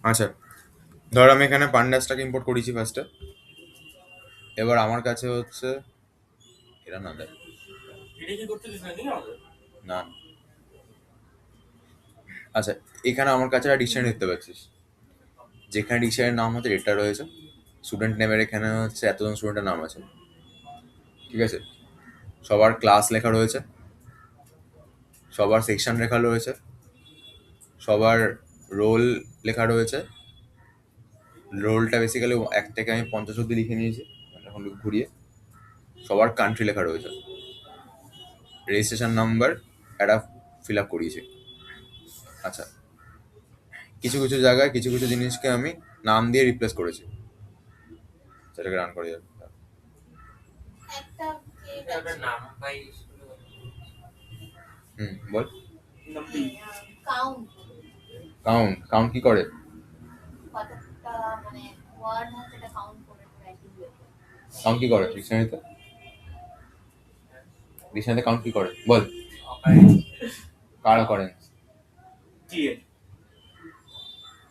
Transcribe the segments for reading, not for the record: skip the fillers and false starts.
আচ্ছা, ধর আমি এখানে পান্ডাসটাকে ইম্পোর্ট করেছি ফার্স্টে। এবার আমার কাছে হচ্ছে এরা না দেয় না। আচ্ছা, এখানে আমার কাছে একটা ডিকশনারি দেখতে পাচ্ছিস, যেখানে ডিকশনারির নাম হচ্ছে ডেটা রয়েছে, স্টুডেন্ট নেমের এখানে হচ্ছে এতজন স্টুডেন্টের নাম আছে, ঠিক আছে? সবার ক্লাস লেখা রয়েছে, সবার সেকশন লেখা রয়েছে, সবার রোল লেখা রয়েছে। রোলটা বেসিক্যালি 1 থেকে আমি 50 অব্দি লিখে নিয়েছি, এখন ঘুরিয়ে। সবার কান্ট্রি লেখা রয়েছে, রেজিস্ট্রেশন নাম্বার একটা ফিল আপ করিয়েছি। আচ্ছা, কিছু কিছু জায়গায় কিছু কিছু জিনিসকে আমি নাম দিয়ে রিপ্লেস করেছি, সেটাকে রান করে যাবে। বল। কাউন্ট কাউন্ট কি করে? কাউন্ট কি করে ডিকশনারিতে? ডিকশনারিতে কাউন্ট কি করে বল? কারা করেন?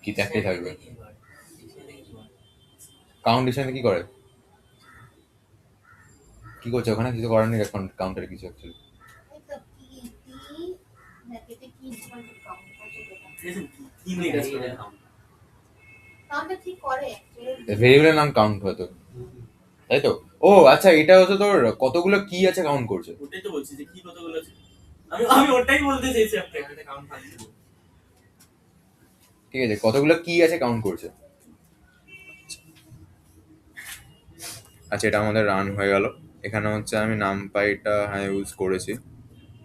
কি একটাই থাকবে। কাউন্ট ডিকশনারিতে কি করে? কি করছে ওখানে? কিছু করার নেই এখন কাউন্টারে কিছু অ্যাকচুয়ালি। ভেরিয়েবলের নাম কাউন্ট হয়তো, তাই তো? ও আচ্ছা, এটা হচ্ছে তোর কতগুলো কি আছে কাউন্ট করছে। ওটাই তো বলছি যে কি কতগুলো আছে, আমি ওটাই বলতে চাইছি আপনাকে। কাউন্ট ফাংশন, ঠিক আছে, কতগুলো কি আছে কাউন্ট করছে। আচ্ছা, এটা আমাদের রান হয়ে গেল। এখানে হচ্ছে আমি নামপাইটা হ্যাঁ ইউজ করেছি,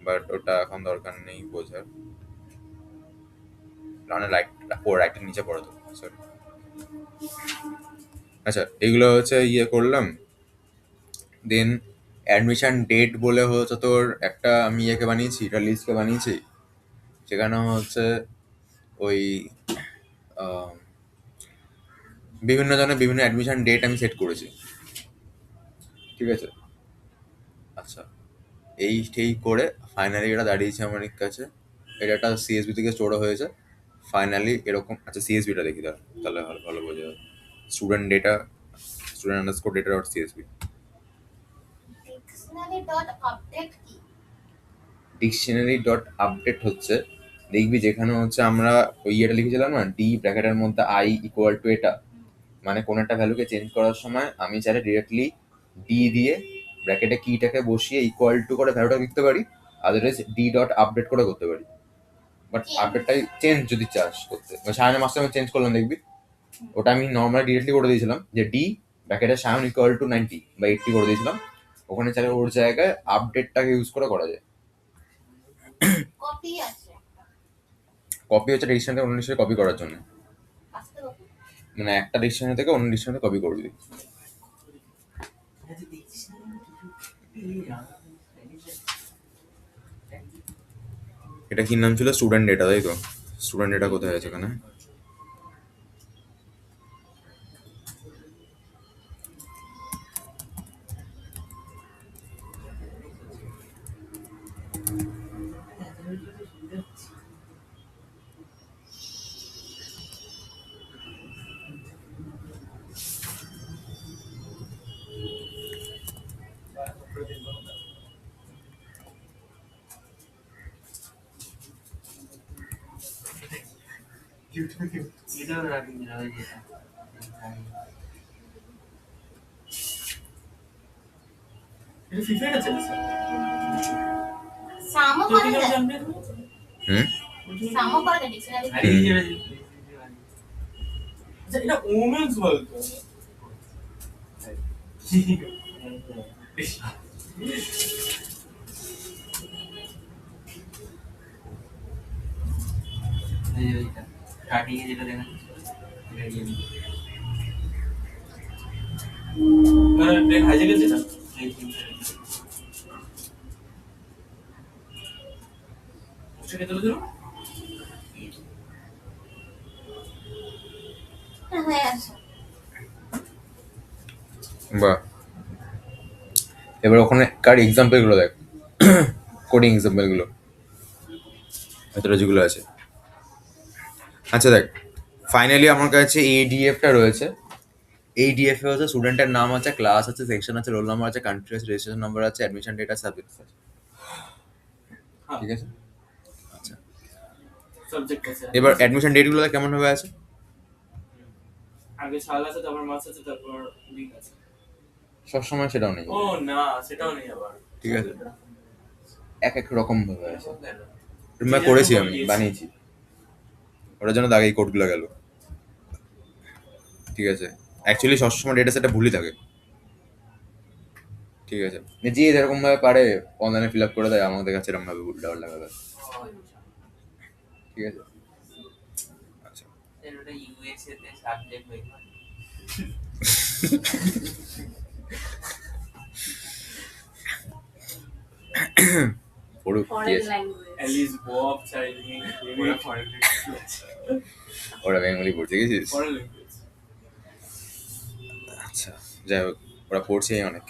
বাট ওটা এখন দরকার নেই বোঝার। রানের রাইটের নিচে পড়ে তো, সরি। আচ্ছা, এগুলো হচ্ছে ইয়ে করলাম। দেন অ্যাডমিশন ডেট বলে হচ্ছে তোর একটা আমি ইয়েকে বানিয়েছি, একটা লিস্টকে বানিয়েছি, সেখানে হচ্ছে ওই বিভিন্ন জনের বিভিন্ন অ্যাডমিশন ডেট আমি সেট করেছি, ঠিক আছে? আচ্ছা, এই ঠিক করে ফাইনালি এটা দাঁড়িয়েছে আমার কাছে। এটা একটা সিএসবি থেকে স্টোর হয়েছে ফাইনালি এরকম। আচ্ছা, সিএসবিটা দেখি তাহলে ভালো ভালো বোঝা যাবে। Student data, student underscore data dot CSB. Dictionary dot update হচ্ছে, দেখবি যেখানে হচ্ছে আমরা ওই ইয়েটা লিখেছিলাম না, ডি ব্র্যাকেটের মধ্যে আই ইকুয়াল টু এটা, মানে কোনো একটা ভ্যালুকে চেঞ্জ করার সময় আমি চাইলে ডিরেক্টলি ডি দিয়ে ব্র্যাকেটে কিটাকে বসিয়ে ইকুয়াল টু করে ভ্যালুটা লিখতে পারি, আদারওয়াইজ ডি ডট আপডেট করে করতে পারি। বাট আপডেটটাই চেঞ্জ যদি চাস করতে, সায়নের মাস্টার আমি চেঞ্জ করলাম দেখবি, ওটা আমি নর্মালি ডিরেক্টলি করে দিয়েছিলাম যে ডি ব্র্যাকেটে সায়ন ইকুয়াল টু 90 বা 80 করে দিয়েছিলাম। ওখানে চাইলে ওর জায়গায় আপডেটটাকে ইউজ করে করা যায়। কপি হচ্ছে ডিকশনারি অন্য ডিকশনারি কপি করার জন্য, মানে একটা ডিকশনারি থেকে অন্য ডিকশনারি কপি করে দিই। এটা কি নাম ছিল? স্টুডেন্ট ডেটা, তাই তো? স্টুডেন্ট ডেটা কোথায় আছে এখানে? এটাও রাখি না যেটা এটা ফিফাটা চলছে সামো করে জানবে। সামো করে ডিকশনারি আরে যেটা আচ্ছা, এটা ওমেন্স বলতো এইটা স্টার্টিং এ যেটা দেখেন মানে ট্রেন হাইজে গেছে না সেটা চলে দিল বাহ, এবার ওখানে কার এক্সাম্পল গুলো দেখ, কোডিং এক্সাম্পল গুলো ভেতরে যেগুলো আছে। আচ্ছা দেখ, ফাইনালি আমার কাছে ADF-টা রয়েছে। ADF-এ হচ্ছে স্টুডেন্টের নাম আছে, ক্লাস আছে, সেকশন আছে, রোল নাম্বার আছে, কান্ট্রি আছে, রেজিস্ট্রেশন নাম্বার আছে, অ্যাডমিশন ডেট আছে, সাবজেক্ট আছে। হ্যাঁ, ঠিক আছে? আচ্ছা। সাবজেক্ট আছে। এবার অ্যাডমিশন ডেটগুলো কেমন ভাবে আছে? আগে সাল আছে, তারপর মাস আছে, তারপর দিন আছে। সবসময় সেটাও নেই। ও না, সেটাও নেই আবার। ঠিক আছে? এক এক রকম ভাবে আছে। এরকম করেছি আমি, বানিয়েছি। ওটার জন্য দাগে এই কোডগুলো গেল। ঠিক আছে? অ্যাকচুয়ালি সবসময় ডেটা সেটটা ভুলই থাকে। ঠিক আছে? যে যেরকম ভাবে পারে অনলাইনে ফিল আপ করে দেয়, আমাদের কাছে এরকম ভাবে উল্টা পাল্টা ভাবে। ঠিক আছে? আচ্ছা। ওটা ইউএসএ তে সাবজেক্ট হয়ে গেল। পড়ুক, Foreign yes. language. Alice Bob চাইল্ডিং ওরা ফরেন ওরা বেঙ্গলি পড়তে গেছিস? Foreign language. আচ্ছা, যাই হোক, ওরা পড়ছেই অনেক।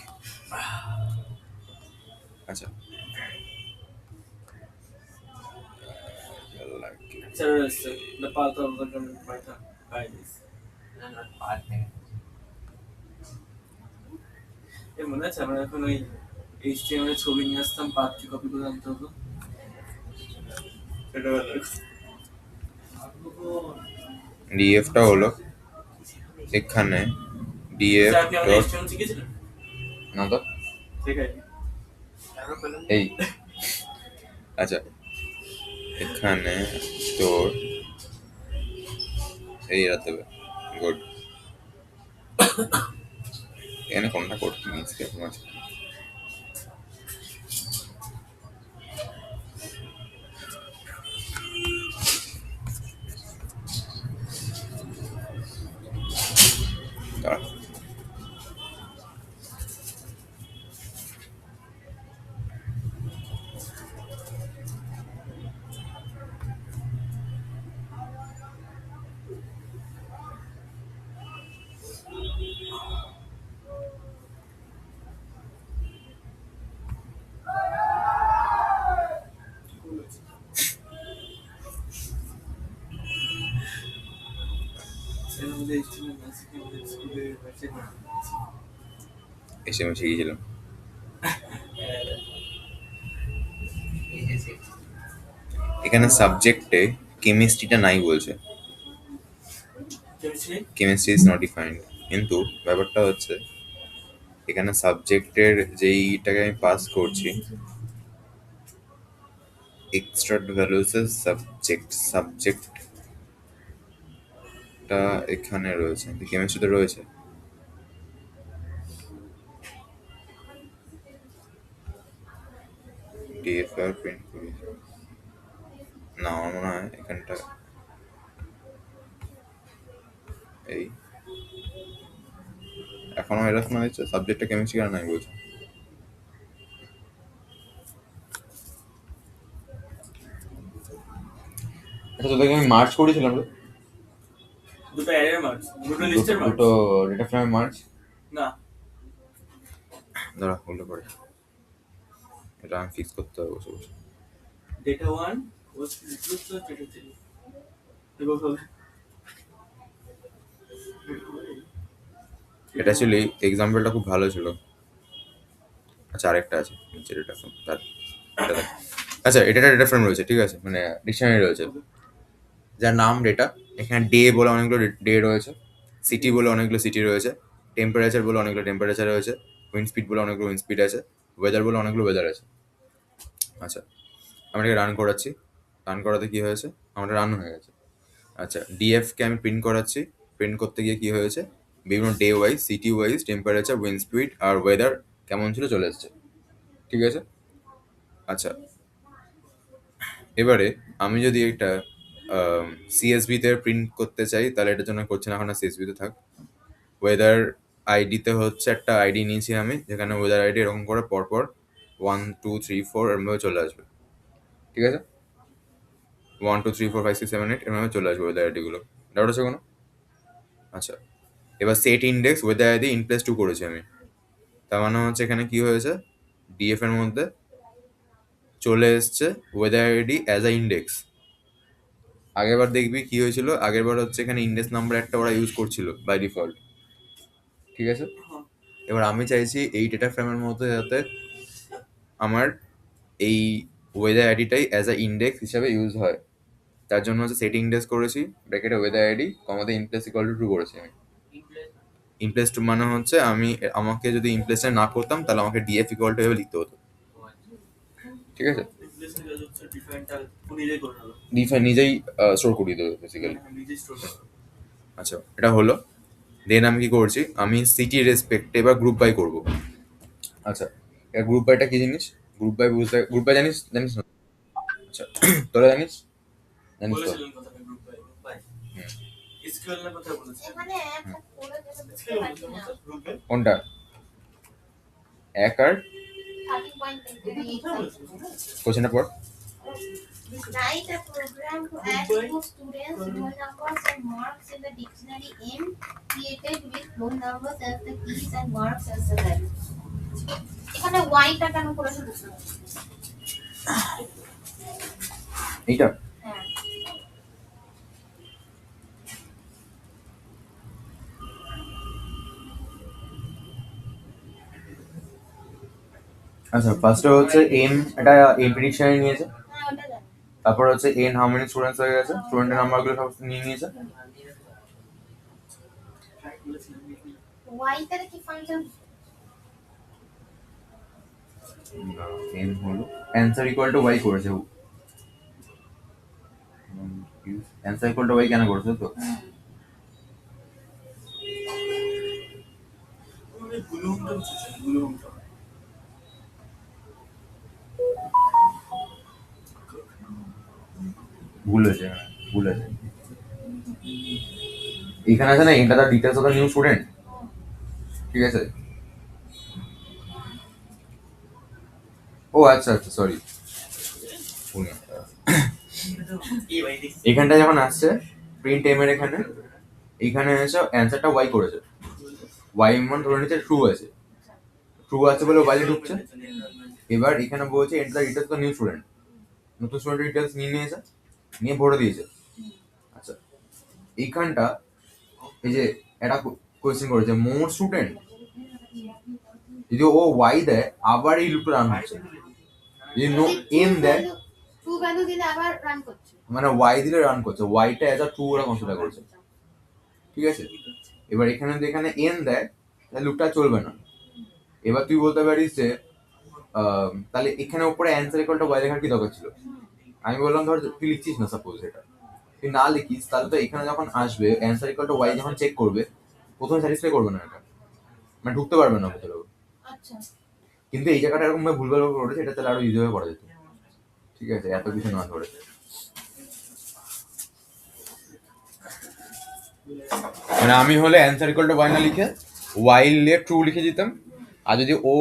আচ্ছা, Terrorist, the path of the government Python guidance. না না পার্ট নেই। এ মনে আছে আমরা এখন ওই HTML এর ছবি নিয়ে আসতাম, পাথটি কপি করে আনতে হতো। ডিএফটা হলো এখানে ডিএফ স্যার, আপনি আমাদের ডট HTML শিখেছিলেন? না তো ঠিক আছে। তারপর পেলাম এই আচ্ছা, এখানে তোর এই রাখতে হবে গুড। এখানে কোনটা করতে মিস কেমন আছে? দাঁড়া। এর মধ্যে HTML না শিখে আমাদের স্কুলে ওয়েবসাইট বানাতে। এসে আমি শিখেছিলাম। এই যে সে এখানে সাবজেক্টে কেমিস্ট্রিটা নাই বলছে, chemistry chemistry is not defined. কিন্তু ব্যাপারটা হচ্ছে এখানে সাবজেক্টের যেইটাকে আমি পাস করছি, এক্সট্রা ভ্যালুসের সাবজেক্টটা এখানে রয়েছে, কেমিস্ট্রিতে রয়েছে। ডিএফআর প্রিন্ট করি না, আমার মনে হয় এখানটা এই এখনো এরা শোনা দিচ্ছে সাবজেক্টটা কেমিস্ট্রি আর নাই বলছে। আচ্ছা, তোদেরকে আমি মার্চ করেছিলাম রে, দুটো অ্যারের মার্কস, দুটো লিস্টের মার্কস। দুটো ডেটা ফ্রেমের মার্চ। না, দাঁড়া, উল্টো পড়ে, এটা আমি ফিক্স করতে হবে বসে বসে। Data 1 was reduced to data 3. এবার হবে এটা অ্যাকচুয়ালি এক্সাম্পলটা খুব ভালো ছিল। আচ্ছা, আরেকটা আছে নিচে ডেটা ফ্রেম, তার এটা দেখ। আচ্ছা, এটা ডেটা ফ্রেম রয়েছে, ঠিক আছে, মানে ডিকশনারি রয়েছে, যার নাম ডেটা। এখানে ডে বলে অনেকগুলো ডে রয়েছে, সিটি বলে অনেকগুলো সিটি রয়েছে, টেম্পারেচার বলে অনেকগুলো টেম্পারেচার রয়েছে, উইন্ড স্পিড বলে অনেকগুলো উইন্ড স্পিড আছে, ওয়েদার বলে অনেকগুলো ওয়েদার আছে। আচ্ছা, আমি এটাকে রান করাচ্ছি। রান করাতে কি হয়েছে, আমার রান হয়ে গেছে। আচ্ছা, ডিএফকে আমি প্রিন্ট করাচ্ছি। প্রিন্ট করতে গিয়ে কি হয়েছে, বিভিন্ন day wise, city wise, temperature, wind speed আর ওয়েদার কেমন ছিল চলে এসছে। ঠিক আছে? আচ্ছা, এবারে আমি যদি এটা সিএসভিতে প্রিন্ট করতে চাই, তাহলে এটার জন্য করছি না, এখন সিএসভিতে থাক। ওয়েদার আইডিতে হচ্ছে একটা আইডি নিয়েছি আমি, যেখানে ওয়েদার আইডি এরকম করে পরপর 1 2 3 4 এরমভাবে চলে আসবে। ঠিক আছে, 1 2 3 4 5 6 7 8 এরমভাবে চলে আসবে ওয়েদার আইডিগুলো। ডাউট আছে কোনো? আচ্ছা, এবার সেট ইন্ডেক্স ওয়েদার আইডি ইন+2 করেছি আমি। তার মানে হচ্ছে এখানে কি হয়েছে, ডিএফ এর মধ্যে চলে এসছে weather ID as a index. আগের বার দেখবি কি হয়েছিল, আগের বার হচ্ছে এখানে ইন্ডেক্স নাম্বার একটা ওরা ইউজ করছিল বাই ডিফল্ট, ঠিক আছে? হ্যাঁ এবার আমি চাইছি এই ডেটা ফ্রেমের মধ্যে যাতে আমার এই ওয়েদার আইডিটাই অ্যাজ আ ইন্ডেক্স হিসাবে ইউজ হয়। তার জন্য হচ্ছে সেট ইন্ডেক্স করেছি, ব্র্যাকেটে ওয়েদার আইডি কমাতে ইনপ্লেস ইকুয়াল টু ট্রু করেছি আমি। ইমপ্লেস টু মানে হচ্ছে আমাকে যদি ইমপ্লেসটা না করতাম তাহলে আমাকে ডিএফ ইকুয়াল টু এভাবে লিখতে হতো, ঠিক আছে? রিপ্লেসমেন্ট কাজ হচ্ছে ডিফারেন্টটা ও নিজেই করে নেবে। ডিফাইন নিজেই স্টোর করিয়ে দেবে বেসিক্যালি। হ্যাঁ, নিজেই স্টোর করবে। আচ্ছা, এটা হলো। দেন আমি কি করছি, আমি সিটি রেসপেক্টে এবার গ্রুপ বাই করব। আচ্ছা, এবার গ্রুপ বাইটা কি জিনিস? গ্রুপ বাই জানিস জানিস না? আচ্ছা, তোরা জানিস? জানিস তো? বলেছিলেন কথাটা গ্রুপ বাই হুম। এসকিউএল এর কথা বলেছিলেন। এখানে একটা করে দেবে বুঝতে এসকিউএল পারছি না। গ্রুপ বাই কোনটা? এক আর 13.28. কোশ্চেনটা পর। Write a program to add two students' roll numbers and marks in the dictionary M created with roll numbers as the keys and marks as the values. এখানে ওয়াইটা কেন করেছে বুঝতে পারছি না। এইটা হ্যাঁ আচ্ছা, ফার্স্টে হচ্ছে এম, এটা এম প্রেডিকশনে নিয়েছে। হ্যাঁ ওটা জানি। তারপর হচ্ছে এন হাউ মেনি স্টুডেন্টস হয়ে গেছে, স্টুডেন্টের নাম্বারগুলো সব নিয়ে নিয়েছে। বলেছিলেন ওয়াইটার কি ফাংশন? এন হলো অ্যান্সার ইকুয়াল টু ওয়াই করেছে। অ্যান্সার ইকুয়াল টু ওয়াই কেন করেছে তো? গুলুমটা বুঝেছেন গুলুমটা ভুল হয়েছে, ভুল হয়েছে। এখানে আছে না, এটা তার details of the new student, ঠিক আছে? ও আচ্ছা আচ্ছা, সরি। এই ভাই দেখি এখানটা যখন আসছে প্রিন্ট এম এর এখানে, এখানে এসে অ্যান্সারটা ওয়াই করেছে। ওয়াই মান ধরে নিচ্ছে ট্রু আছে, ট্রু আছে বলে ওয়াই ঢুকছে। এবার এখানে বলছে enter the details of the new student, নতুন স্টুডেন্টের ডিটেলস নিয়ে নিয়েছে, নিয়ে ভরে দিয়েছে। আচ্ছা, এইখানটা এই যে একটা কোয়েশ্চেন করেছে মোর স্টুডেন্ট, যদি ও ওয়াই দেয় আবার এই লুপটা রান হচ্ছে। যদি নো এম দেয় টু ভ্যালু দিলে আবার রান করছে। মানে ওয়াই দিলে রান করছে, ওয়াইটা অ্যাজ আ ট্রু ওরা কনসিডার করছে, ঠিক আছে? এবার এখানে যদি এখানে এন দেয় তাহলে লুপটা চলবে না। এবার তুই বলতে পারিস যে তাহলে এখানে উপরে অ্যান্সার ইকুয়াল টু ওয়াই লেখার কি দরকার ছিল? আমি বললাম ধর তুই লিখছিস না, সাপোজ এটা তুই না লিখিস, তাহলে তো এখানে যখন আসবে অ্যান্সার ইকুয়াল টু ওয়াই যখন চেক করবে, প্রথমে স্যাটিসফাই করবে না, এটা মানে ঢুকতে পারবে না ভেতরে। আচ্ছা কিন্তু এই জায়গাটা এরকম ভাবে ভুলভাল করেছে, এটা তাহলে আরো ইজি ভাবে করা যেত, ঠিক আছে? এত কিছু না ধরে। মানে আমি হলে অ্যান্সার ইকুয়াল টু ওয়াই না লিখে ওয়াই লিখে ট্রু লিখে দিতাম, আর যদি ও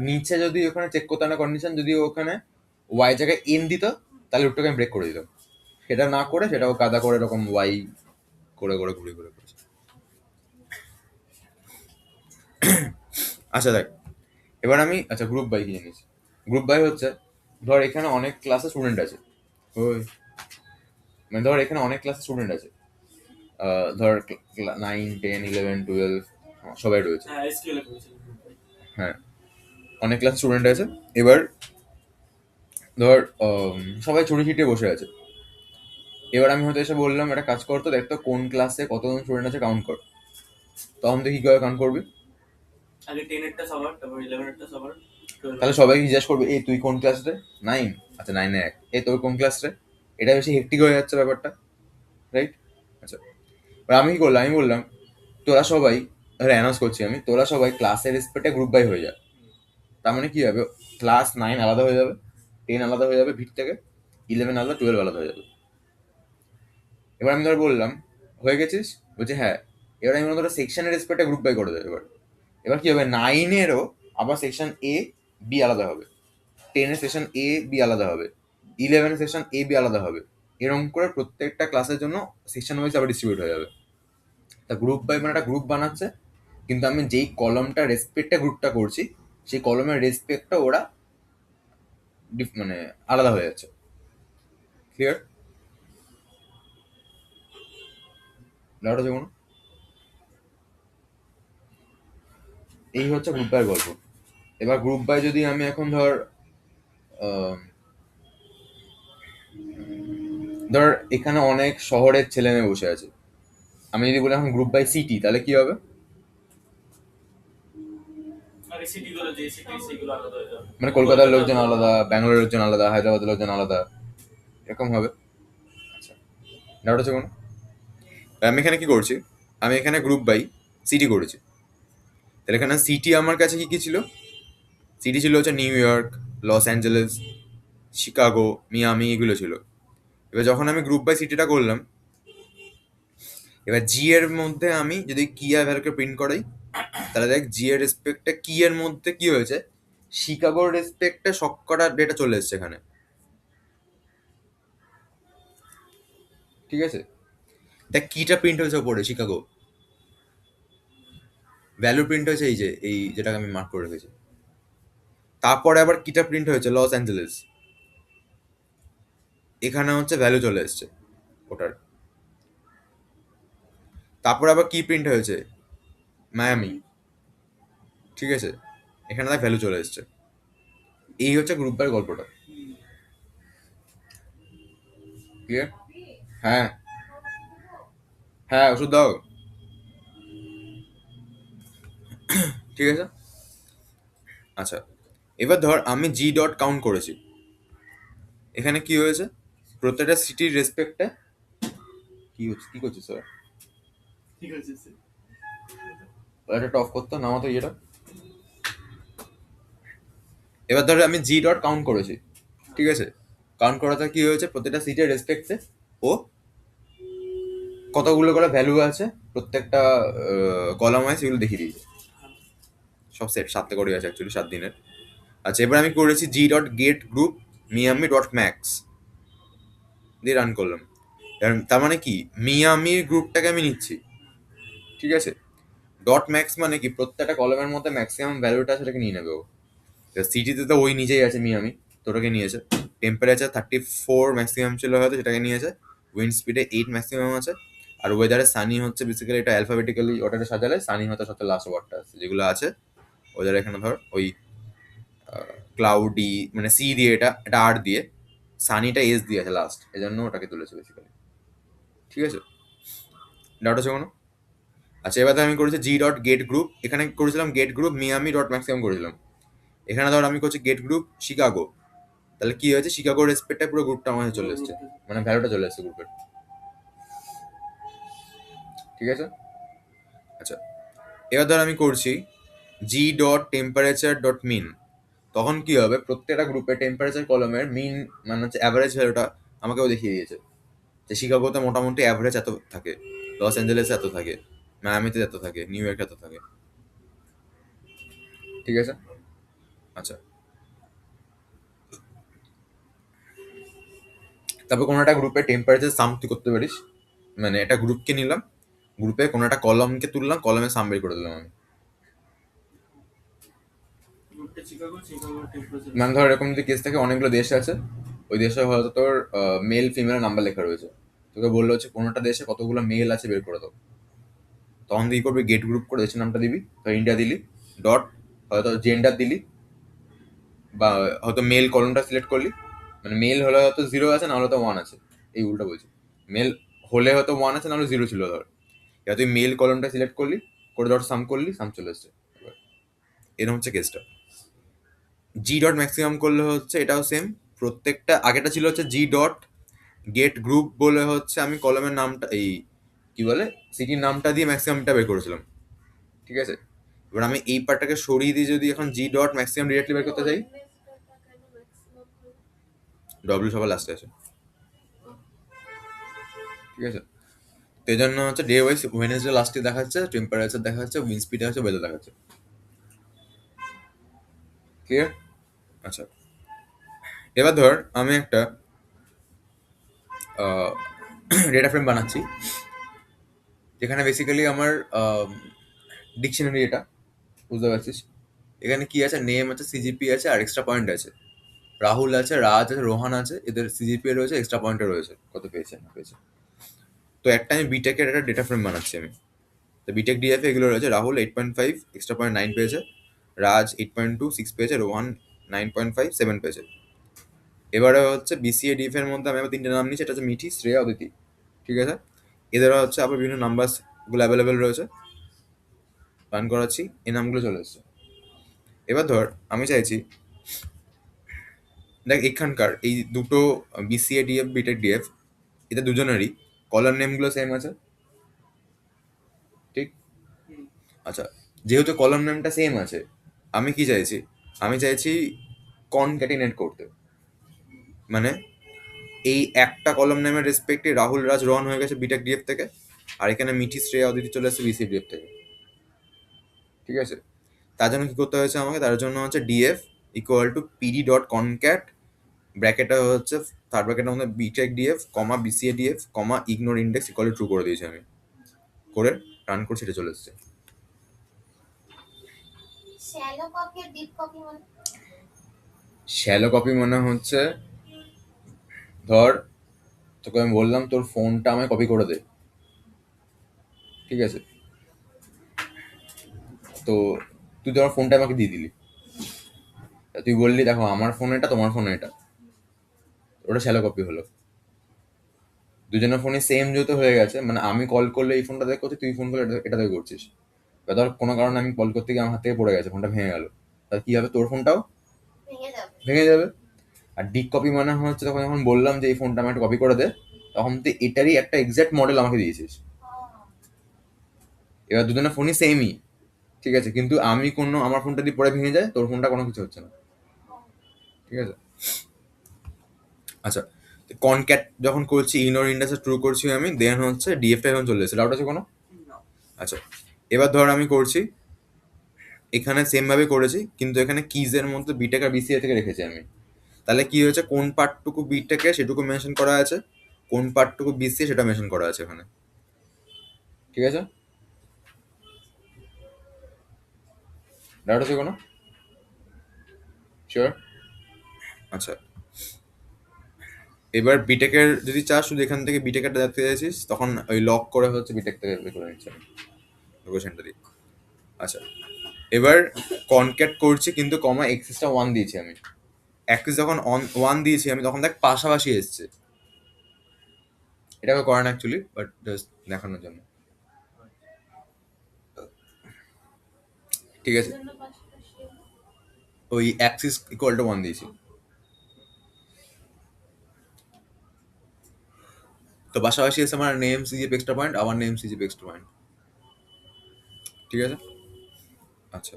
নিচে যদি ওখানে চেক করতে না কন্ডিশন, যদি ওখানে ওয়াই জায়গায় এন দিত তাহলে ওটাকে আমি ব্রেক করে দিতাম। সেটা না করে সেটাও কাদা করে এরকম ওয়াই করে করে ঘুরে ঘুরে করেছে। আচ্ছা দেখ, এবার আমি আচ্ছা গ্রুপ বাই কি জিনিস? গ্রুপ বাই হচ্ছে ধর এখানে অনেক ক্লাসে স্টুডেন্ট আছে, ওই মানে ধর এখানে অনেক ক্লাসে স্টুডেন্ট আছে, ধর 9, 10, 11, 12 সবাই রয়েছে। হ্যাঁ এসকিউএল এ করেছিলেন গ্রুপ বাই হ্যাঁ, অনেক ক্লাস স্টুডেন্ট আছে। এবার ধর সবাই ছুটি ছিটিয়ে বসে আছে। এবার আমি হয়তো এসে বললাম একটা কাজ করতো, দেখতো কোন ক্লাসে কতজন স্টুডেন্ট আছে কাউন্ট কর। তখন তুই কি করে কাউন্ট করবি? আগে 10 এরটা সবার, তারপর 11 এরটা সবার, 12 তাহলে সবাইকে জিজ্ঞাসা করবে এই তুই কোন ক্লাস রে? 9, আচ্ছা 9 এ 1, এই তোর কোন ক্লাস রে? এটা বেশি হেক্টিক হয়ে যাচ্ছে ব্যাপারটা, রাইট? আচ্ছা, এবার আমি কি করলাম, আমি বললাম তোরা সবাই অ্যানাউন্স করছি আমি, তোরা সবাই ক্লাসের রেসপেক্টে গ্রুপ বাই হয়ে যা। তার মানে কি হবে, ক্লাস 9 আলাদা হয়ে যাবে, 10 আলাদা হয়ে যাবে ভিত থেকে, 11 আলাদা, 12 আলাদা হয়ে যাবে। এবার আমি ধর বললাম হয়ে গেছিস, বলছে হ্যাঁ। এবার আমি ধরো সেকশনের রেসপেক্টে গ্রুপ বাই করে দেবো। এবার এবার কি হবে, 9-এরও আবার সেকশন এ বি আলাদা হবে, 10-এর সেকশন এ বি আলাদা হবে, 11-এর সেকশন এ বি আলাদা হবে। এরকম করে প্রত্যেকটা ক্লাসের জন্য সেকশন ওয়াইজ আবার ডিস্ট্রিবিউট হয়ে যাবে। তা গ্রুপ বাই মানে একটা গ্রুপ বানাচ্ছে, কিন্তু আমি যেই কলমটা রেসপেক্টে গ্রুপটা করছি সেই কলমের রেসপেক্টটা ওরা মানে আলাদা হয়ে যাচ্ছে। ক্লিয়ার? ব্যাপারটা যেমন এই হচ্ছে গ্রুপ বাইয়ের গল্প। এবার গ্রুপ বাই যদি আমি এখন আহ, ধর এখানে অনেক শহরের ছেলে মেয়ে বসে আছে, আমি যদি বলি এখন গ্রুপ বাই সিটি, তাহলে কি হবে? আগে সিটিগুলো যে সিটি সেগুলো আলাদা হয়ে যাবে। মানে কলকাতার লোকজন আলাদা, ব্যাঙ্গালোরের লোকজন আলাদা, হায়দ্রাবাদের লোকজন আলাদা, এরকম হবে। আচ্ছা, ডাউট আছে কোনো? আমি এখানে কি করছি, আমি এখানে গ্রুপ বাই সিটি করেছি। তাহলে এখানে সিটি আমার কাছে কি কি ছিল? সিটি ছিল হচ্ছে new York, Los Angeles, Chicago, Miami, এগুলো ছিল। এবার যখন আমি গ্রুপ বাই সিটিটা করলাম, এবার জি এর মধ্যে আমি যদি কিয়া ভ্যালুকে প্রিন্ট করাই, তাহলে দেখ জি এর রেসপেক্টে কি এর মধ্যে কি হয়েছে, শিকাগোর রেসপেক্টে সবকটা ডেটা চলে এসছে এখানে, ঠিক আছে? দেখ কিটা প্রিন্ট হয়েছে ওপরে শিকাগো, ভ্যালু প্রিন্ট হয়েছে এই যে এই যেটাকে আমি মার্ক করে রেখেছি। তারপরে আবার কিটা প্রিন্ট হয়েছে লস অ্যাঞ্জেলেস, এখানে হচ্ছে ভ্যালু চলে এসছে ওটার। তারপরে আবার কি প্রিন্ট হয়েছে, মায়ামি, ঠিক আছে, এখানে তার ভ্যালু চলে এসছে। এই হচ্ছে গ্রুপ বাই গল্পটা, ক্লিয়ার? হ্যাঁ, হ্যাঁ, ওষুধ দাও, ঠিক আছে। আচ্ছা, এবার ধর আমি জি ডট কাউন্ট করেছি, এখানে কি হয়েছে, প্রত্যেকটা সিটির রেসপেক্টে কি হচ্ছে, কি করছিস স্যার? ঠিক আছে স্যার। এটা অফ করতে নামাতো ইয়েটা। এবার ধর আমি জি ডট কাউন্ট করেছি, ঠিক আছে, কাউন্ট করাতে কি হয়েছে, প্রত্যেকটা সিটের রেসপেক্টে ও কতগুলো করে ভ্যালু আছে প্রত্যেকটা কলাম আছে সেগুলো দেখিয়ে দিয়েছে। সব সেট 7 করে আছে অ্যাকচুয়ালি 7 দিনের। আচ্ছা, এবার আমি করেছি G dot gate group Miami dot max দিয়ে রান করলাম। তার মানে কি, মিয়ামির গ্রুপটাকে আমি নিচ্ছি, ঠিক আছে, ডট ম্যাক্স মানে কি প্রত্যেকটা কলামের মধ্যে ম্যাক্সিমাম ভ্যালুটা সেটাকে নিয়ে নেবে ও। সিটিতে তো ওই নিজেই আছে মিয়ামি, তো ওটাকে নিয়েছে। টেম্পারেচার 34 ম্যাক্সিমাম ছিল হয়তো, সেটাকে নিয়েছে। উইন্ড স্পিডে 8 ম্যাক্সিমাম আছে। আর ওয়েদারে সানি হচ্ছে বেসিক্যালি, এটা অ্যালফাবেটিক্যালি ওটাকে সাজালে সানি হয়তো সাথে লাস্ট ওয়ার্ডটা আছে, যেগুলো আছে ওয়েদার এখানে ধর ওই ক্লাউডি মানে সি দিয়ে, এটা এটা আর দিয়ে, সানিটা এস দিয়ে আছে লাস্ট, এই জন্য ওটাকে তুলেছে বেসিক্যালি, ঠিক আছে? ডাউট আছে কোনো? আচ্ছা, এবার আমি করেছি জি ডট গেট গ্রুপ, এখানে করেছিলাম get group Miami dot maximum করেছিলাম। এখানে ধর আমি করছি গেট গ্রুপ শিকাগো, তাহলে কি হয়েছে, শিকাগোর রেসপেক্টে পুরো গ্রুপটা আমাদের চলে এসছে, মানে ভ্যালুটা চলে এসছে গ্রুপের, ঠিক আছে? আচ্ছা, এবার ধর আমি করছি G dot temperature dot min, তখন কি হবে, প্রত্যেকটা গ্রুপে টেম্পারেচার কলমের মিন মানে হচ্ছে অ্যাভারেজ ভ্যালুটা আমাকেও দেখিয়ে দিয়েছে, যে শিকাগোতে মোটামুটি অ্যাভারেজ এত থাকে, লস অ্যাঞ্জেলেসে এত থাকে, মায়ামিতে এত থাকে, নিউ ইয়র্কে এত থাকে, ঠিক আছে? আচ্ছা, তারপর কোনো একটা গ্রুপে টেম্পারেচার সাম তুই করতে পারিস, মানে একটা গ্রুপকে নিলাম, গ্রুপে কোনো একটা কলমকে তুললাম, কলমে সাম বের করে দিলাম আমি। গ্রুপটা চিকাগো টেম্পারেচার। মানে ধর এরকম যদি কেস থাকে, অনেকগুলো দেশ আছে, ওই দেশে হয়তো তোর মেল ফিমেল নাম্বার লেখা রয়েছে, তোকে বললো হচ্ছে কোনোটা দেশে কতগুলো মেল আছে বের করে দাও, তখন দিয়ে করবি গেট গ্রুপ করে দেশের নামটা দিবি, তো ইন্ডিয়া দিলি, ডট হয়তো জেন্ডার দিলি, বা হয়তো মেল কলমটা সিলেক্ট করলি, মানে মেল হলে হয়তো 0 আছে, না হলে তো 1 আছে, এই উল্টা বলছি, মেল হলে হয়তো 1 আছে, না হলে 0 ছিল ধর, এবার তুই মেল কলমটা সিলেক্ট করলি, করে ডট সাম করলি, সাম চলে এসছে। এরকম হচ্ছে কেসটা। জি ডট ম্যাক্সিমাম করলে হচ্ছে এটাও সেম, প্রত্যেকটা আগেটা ছিল হচ্ছে জি ডট গেট গ্রুপ বলে হচ্ছে আমি কলমের নামটা এই কি বলে সিটির নামটা দিয়ে ম্যাক্সিমামটা বের করেছিলাম, ঠিক আছে? এবার আমি এই পার্টটাকে সরিয়ে দিয়ে যদি এখন জি ডট ম্যাক্সিমাম ডিরেক্টলি বের করতে চাই, ডব্লিউ সবার লাস্টে আছে, ঠিক আছে? তো এই জন্য হচ্ছে ডে ওয়াইজ ওয়েনেসডে লাস্টে দেখাচ্ছে, টেম্পারেচার দেখাচ্ছে, উইন্ড স্পিড দেখাচ্ছে, ওয়েদার দেখাচ্ছে, ক্লিয়ার? আচ্ছা, এবার ধর আমি একটা ডেটা ফ্রেম বানাচ্ছি, যেখানে বেসিক্যালি আমার ডিকশনারি, এটা বুঝতে পারছিস, এখানে কি আছে, নেম আছে, সিজিপি আছে, আর এক্সট্রা পয়েন্ট আছে, রাহুল আছে, রাজ আছে, রোহান আছে, এদের সিজিপি রয়েছে, এক্সট্রা পয়েন্টে রয়েছে, কত পেয়েছে না পেয়েছে। তো একটা আমি বিটেকের একটা ডেটা ফ্রেম বানাচ্ছি আমি। তো বিটেক ডিএফ এগুলো রয়েছে, রাহুল 8.5 এক্সট্রা 0.9 পেয়েছে, রাজ 8.2 6 পেয়েছে, রোহান 9.5 7 পেয়েছে। এবারে হচ্ছে বিসিএ ডিএফ এর মধ্যে আমি আবার তিনটে নাম নিচ্ছি, এটা হচ্ছে মিঠি, শ্রেয়া, অদিতি। ঠিক আছে, এদের হচ্ছে আবার বিভিন্ন নাম্বারসগুলো অ্যাভেলেবেল রয়েছে, রান করাচ্ছি, এই নামগুলো চলে এসছে। এবার ধর আমি চাইছি, দেখ এখানকার এই দুটো বিসিএ ডিএফ বিটেক ডিএফ, এদের দুজনেরই কলার নেমগুলো সেম আছে, ঠিক? হুম। আচ্ছা, যেহেতু কলাম নেমটা সেম আছে, আমি কি চাইছি, আমি চাইছি কনক্যাটিনেট করতে। মানে এই একটা কলম নেমের রেসপেক্টে রাহুল, রাজ, রোহন হয়ে গেছে বিটেক ডিএফ থেকে, আর এখানে মিঠি, শ্রেয়া, অদিতি চলে আসছে বিসি ডিএফ থেকে। ঠিক আছে, তার জন্য কি করতে হয়েছে আমাকে, তার জন্য হচ্ছে DF equal to PD dot concat, ব্র্যাকেটটা হচ্ছে থার্ড ব্র্যাকেটের মধ্যে BTech DF comma BCA DF comma ignore index equal to true করে দিয়েছি আমি, করে রান করছি, এটা চলে এসছে। শ্যালো কপি আর ডিপ কপি মানে? শ্যালো কপি মানে হচ্ছে, ধর তোকে আমি বললাম তোর ফোনটা আমায় কপি করে দে, ঠিক আছে, তো তুই তোমার ফোনটা আমাকে দিয়ে দিলি, তা তুই বললি দেখো আমার ফোন এটা, তোমার ফোন এটা, ওটা শ্যালো কপি হলো। দুজনের ফোনে সেম যেহেতু হয়ে গেছে, মানে আমি কল করলে এই ফোনটা দেখে করছি, তুই ফোন করলে এটা দেখে করছিস, বা ধর কোনো কারণে আমি কল করতে গিয়ে আমার হাত থেকে পড়ে গেছে, ফোনটা ভেঙে গেল, তাহলে কি হবে, তোর ফোনটাও ভেঙে যাবে। ভেঙে যাবে। আর ডিক কপি মানে হচ্ছে তখন যখন বললাম যে এই ফোনটা আমার একটা কপি করে দে, তখন তুই এটারই একটা এক্সাক্ট মডেল আমাকে দিয়েছিস। এবার দুজনের ফোনই সেমই, ঠিক আছে, কিন্তু আমি কোনো আমার ফোনটা দিয়ে পরে ভেঙে যায়, তোর ফোনটা কোনো কিছু হচ্ছে না, ঠিক আছে। আচ্ছা, কনক্যাট যখন করছি, ইগনোর ইন্ডেক্সে ট্রু করছি আমি, দেন হচ্ছে ডিএফটা এখন চলে এসেছে, ডাউট আছে কোনো? না। আচ্ছা, এবার ধর আমি করছি, এখানে সেম ভাবে করেছি, কিন্তু এখানে কিজের মধ্যে বিটেক আর বিসিএ থেকে রেখেছি আমি। তাহলে কি হয়েছে, কোন পার্টটুকু বিটেকে সেটুকু মেনশন করা আছে, কোন পার্টটুকু বিসিএ সেটা মেনশন করা আছে এখানে, ঠিক আছে। ডাউট আছে কোনো? শিওর? আচ্ছা, এবার বিটেকের যদি চাস, শুধু এখান থেকে বিটেকেরটা দেখতে চাইছিস, তখন ওই লক করে হচ্ছে বিটেক থেকে বের করে নিচ্ছি আমি লোকেশনটা দিই। আচ্ছা, এবার কনক্যাট করছি, কিন্তু কমা এক্সিসটা 1 দিয়েছি আমি, অ্যাক্সিস যখন 1 দিয়েছি আমি, তখন দেখ পাশাপাশি এসছে, এটাকে করে না অ্যাকচুয়ালি, বাট জাস্ট দেখানোর জন্য, ঠিক আছে। জন্য পাশাপাশি হলো। ওই অ্যাক্সিস ইকুয়াল টু 1 দিয়েছি, তো পাশাপাশি এসে আমার নেম সিজিপ এক্সট্রা পয়েন্ট, আমার নেম সিজিপ এক্সট্রা পয়েন্ট, ঠিক আছে। আচ্ছা,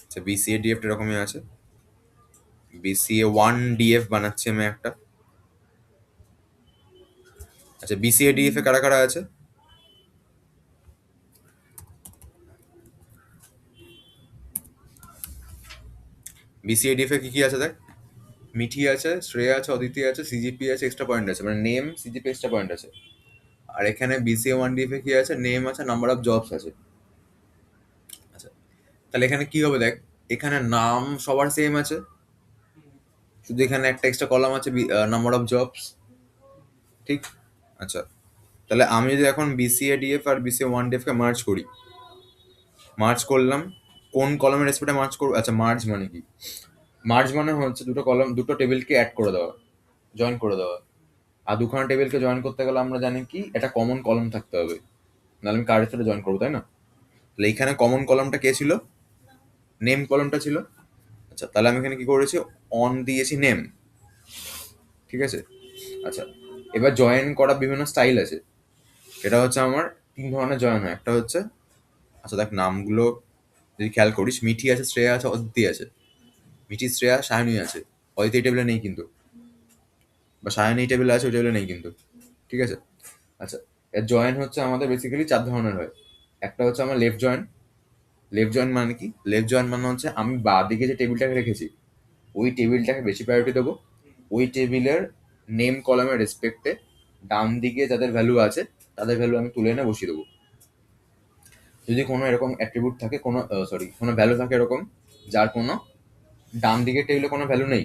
আচ্ছা বিসিএ ডিএফ এরকমই আছে, বিসিএ 1 ডিএফ বানাচ্ছি আমি একটা। আচ্ছা, বিসিএ ডিএফ এ কারা কারা আছে, বিসিএ ডিএফ এ কি কি আছে দেখ, মিঠি আছে, শ্রেয়া আছে, অদিতি আছে, সিজিপি আছে, এক্সট্রা পয়েন্ট আছে, মানে নেম সিজিপি এক্সট্রা পয়েন্ট আছে। আর এখানে বিসিএ 1 ডিএফ এ কি আছে, নেম আছে, নাম্বার অফ জবস আছে। আচ্ছা, তাহলে এখানে কি হবে দেখ, এখানে নাম সবার সেম আছে, শুধু এখানে একটা এক্সট্রা কলাম আছে নাম্বার অফ জবস, ঠিক। আচ্ছা, তাহলে আমি যদি এখন বিসিএ ডিএফ আর বিসিএ 1 ডিএফ কে মার্জ করি, মার্জ করলাম, কোন কলামের রেসপেক্টে মার্জ করবো, আচ্ছা মার্জ মানে কি, মার্জ মানে হচ্ছে দুটো কলাম, দুটো টেবিলকে অ্যাড করে দেওয়া, জয়েন করে দেওয়া। আর দুখানা টেবিলকে জয়েন করতে গেলে আমরা জানি কি, এটা কমন কলাম থাকতে হবে, নাহলে আমি কারের সাথে জয়েন করবো, তাই না। তাহলে এইখানে কমন কলামটা কে ছিল, নেম কলামটা ছিল। আচ্ছা, তাহলে আমি এখানে কি করেছি, অন দিয়েছি নেম, ঠিক আছে। আচ্ছা, এবার জয়েন করা বিভিন্ন স্টাইল আছে, এটা হচ্ছে আমার 3 ধরনের জয়েন হয়, একটা হচ্ছে, আচ্ছা দেখ নামগুলো যদি খেয়াল করিস, মিঠি আছে, শ্রেয়া আছে, অদিতি আছে, মিঠি, শ্রেয়া, সায়নী আছে, অদিতি এই টেবিলে নেই কিন্তু, বা সায়নী এই টেবিলে আছে, ওই টেবিলে নেই কিন্তু, ঠিক আছে। আচ্ছা, এর জয়েন হচ্ছে আমাদের বেসিক্যালি 4 ধরনের হয়। একটা হচ্ছে আমার লেফট জয়েন, লেফট জয়েন মানে কি, লেফট জয়েন মানে হচ্ছে আমি বাঁ দিকে যে টেবিলটাকে রেখেছি, ওই টেবিলটাকে বেশি প্রায়োরিটি দেবো, ওই টেবিলের নেম কলামের রেসপেক্টে ডান দিকে যাদের ভ্যালু আছে তাদের ভ্যালু আমি তুলে এনে বসিয়ে দেবো। যদি কোনো এরকম অ্যাট্রিবিউট থাকে, কোনো কোনো ভ্যালু থাকে এরকম, যার কোনো ডান দিকের টেবিলে কোনো ভ্যালু নেই,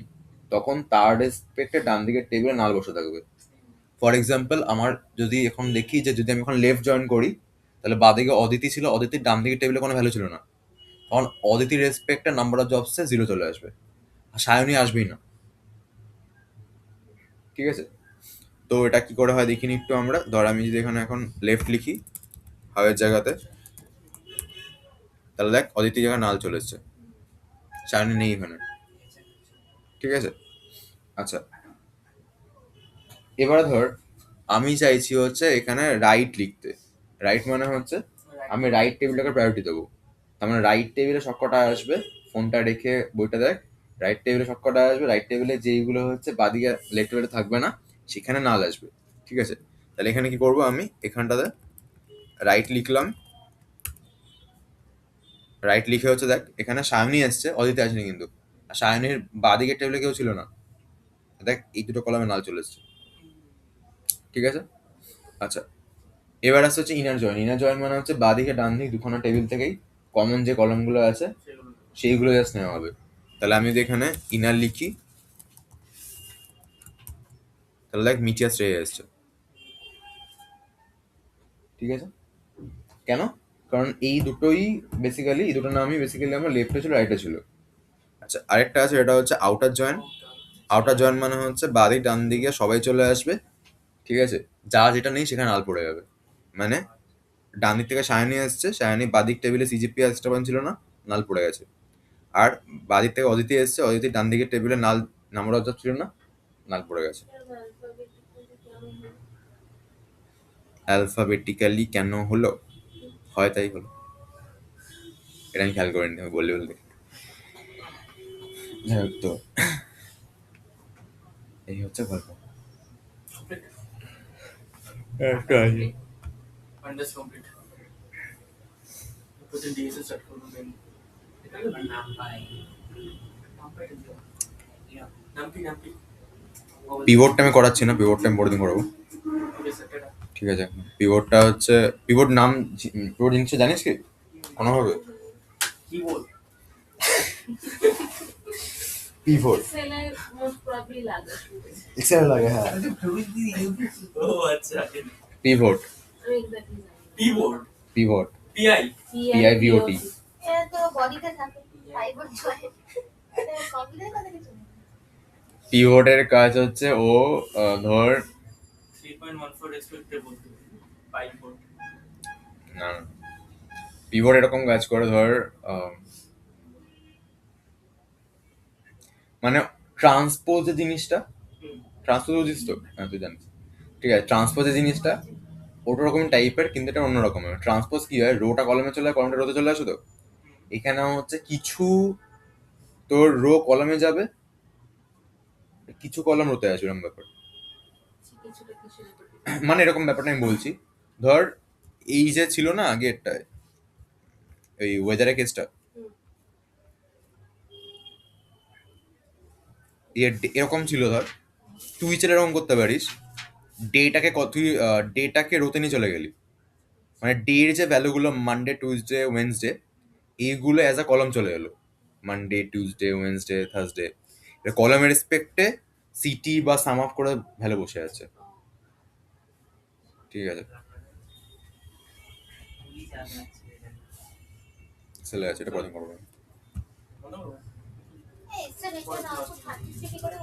তখন তার রেসপেক্টে ডান দিকের টেবিলে নাল বসে থাকবে। ফর এক্সাম্পল আমার যদি এখন দেখি যে যদি আমি এখন লেফট জয়েন করি তাহলে বাঁদিকে অদিতি ছিল, অদিতির ডান দিকের টেবিলে কোনো ভ্যালু ছিল না, তখন অদিতির রেসপেক্টে নাম্বার অফ জবসে 0 চলে আসবে, আর সায়নী আসবেই না। ঠিক আছে, তো এটা কি করে হয় দেখিনি একটু আমরা। ধর আমি যদি এখানে এখন লেফট লিখি হাওয়ের জায়গাতে, তাহলে দেখ অদিতি জায়গায় নাল চলে এসছে, সায়নী নেই এখানে। ঠিক আছে, আচ্ছা এবারে ধর আমি চাইছি হচ্ছে এখানে রাইট লিখতে। রাইট মানে হচ্ছে আমি রাইট টেবিলটাকে প্রায়োরিটি দেবো। তার মানে রাইট টেবিলে সব কটা আসবে, ফোনটা রেখে বইটা দেখ, রাইট টেবিলে সব কটা আসবে, রাইট টেবিলে যেইগুলো হচ্ছে বাদিকে লেফট টেবিলে থাকবে না সেখানে নাল আসবে। ঠিক আছে, তাহলে এখানে কি করবো, আমি এখানটাতে রাইট লিখলাম। রাইট লিখে হচ্ছে দেখ এখানে সায়নী এসছে, অদিতি আসেনি কিন্তু, আর সায়নীর বাদিকের টেবিলে কেউ ছিল না, দেখ এই দুটো কলামে নাল চলে এসছে। ঠিক আছে, আচ্ছা এবার আসছে হচ্ছে ইনার জয়েন। ইনার জয়েন মানে হচ্ছে বাঁদিকে ডান দিক দুখানা টেবিল থেকেই কমন যে কলমগুলো আছে সেগুলো সেইগুলো জাস্ট নেওয়া হবে। তাহলে আমি যদি এখানে ইনার লিখি তাহলে দেখ মিটিয়াস রেয়ে আসছে। ঠিক আছে, কেন? কারণ এই দুটোই বেসিক্যালি, এই দুটো নামই বেসিক্যালি আমার লেফটে ছিল রাইটে ছিল। আচ্ছা আরেকটা আছে, এটা হচ্ছে আউটার জয়েন। আউটার জয়েন মানে হচ্ছে বাঁদিক ডান দিকে সবাই চলে আসবে। ঠিক আছে, যা যেটা নেই সেখানে আল পড়ে যাবে। মানে ডান দিক থেকে সায়নী আসছে, সায়নী বাদিক টেবিলে সিজিপি স্টাবান ছিল না, নাল পড়ে গেছে। আর বাদিক থেকে অদিতি এসছে, অদিতি ডান দিকের টেবিলে নাল নাম্বার অফ ছিল না, নাল পড়ে গেছে। অ্যালফাবেটিক্যালি কেন হলো, হয় তাই হলো, এটা আমি খেয়াল করিনি, আমি বললে বলতে। যাই হোক, তো এই হচ্ছে গল্প। একটা আছে ফান্ডাস কমপ্লিট প্রতি ডিএসএ স্টার্ট করবো দেন এটা হলো নাম পাই নাম পাইটা দিও ইয়া নামটি পিভটটা আমি করাচ্ছি না, পিভটটা আমি পরের দিন করাবো। ওকে স্যার এটা ঠিক আছে, পিভটটা হচ্ছে পিভট নাম, পিভট জিনিসটা জানিস কি কোনোভাবে? কিবোর্ড পিভট সেলাই মোস্ট প্রবাবলি লাগে। এক্সেল লাগে, হ্যাঁ ও আচ্ছা পিভট, আমি এক্স্যাক্টলি জানি কিবোর্ড পিভট, পিআই PIVOT। এটা তো বডিতে থাকে ফাইবার জয়েন্ট, এটা কম্পিউটার কথা কিছু না। পিভটের কাজ হচ্ছে ও ধর 3.14 এক্সপেক্টেড বলতে পাই বোর্ড না পিভট এরকম কাজ করে ধর মানে ট্রান্সপোজ যে জিনিসটা, ট্রান্সপোজ বুঝিস তো? হ্যাঁ তুই জানিস। ঠিক আছে, ট্রান্সপোজ যে জিনিসটা ওটা রকম টাইপের, কিন্তু এটা অন্য রকমের। ট্রান্সপোজ কি হয়, রোটা কলমে চলে যায়, কলমটা রোতে চলে আসে। তো এখানে হচ্ছে কিছু তোর রো কলমে যাবে, কিছু কলম রোতে আসবে, এরকম ব্যাপার। কিছুটা কিছু মানে এরকম ব্যাপারটা আমি বলছি। ধর এই যে ছিল না আগেরটায় এই ওয়েদারের কেসটা, এরকম ছিল। ধর তুই চাইলে এরকম করতে পারিস, ডেটাকে তুই ডেটাকে রোতে নিয়ে চলে গেলি, মানে ডের যে ভ্যালুগুলো মানডে টুইসডে ওয়েনসডে এইগুলো অ্যাজ আ কলম চলে এলো, মানডে টিউসডে ওয়েনসডে থার্সডে, কলমের রেসপেক্টে সিটি বা সাম আপ করে ভ্যালু বসে আছে। ঠিক আছে, কি জানা আছে চলে আছে, এটা পছন্দ করবো। মনে হয় এই স্যার এটা না 30 থেকে করে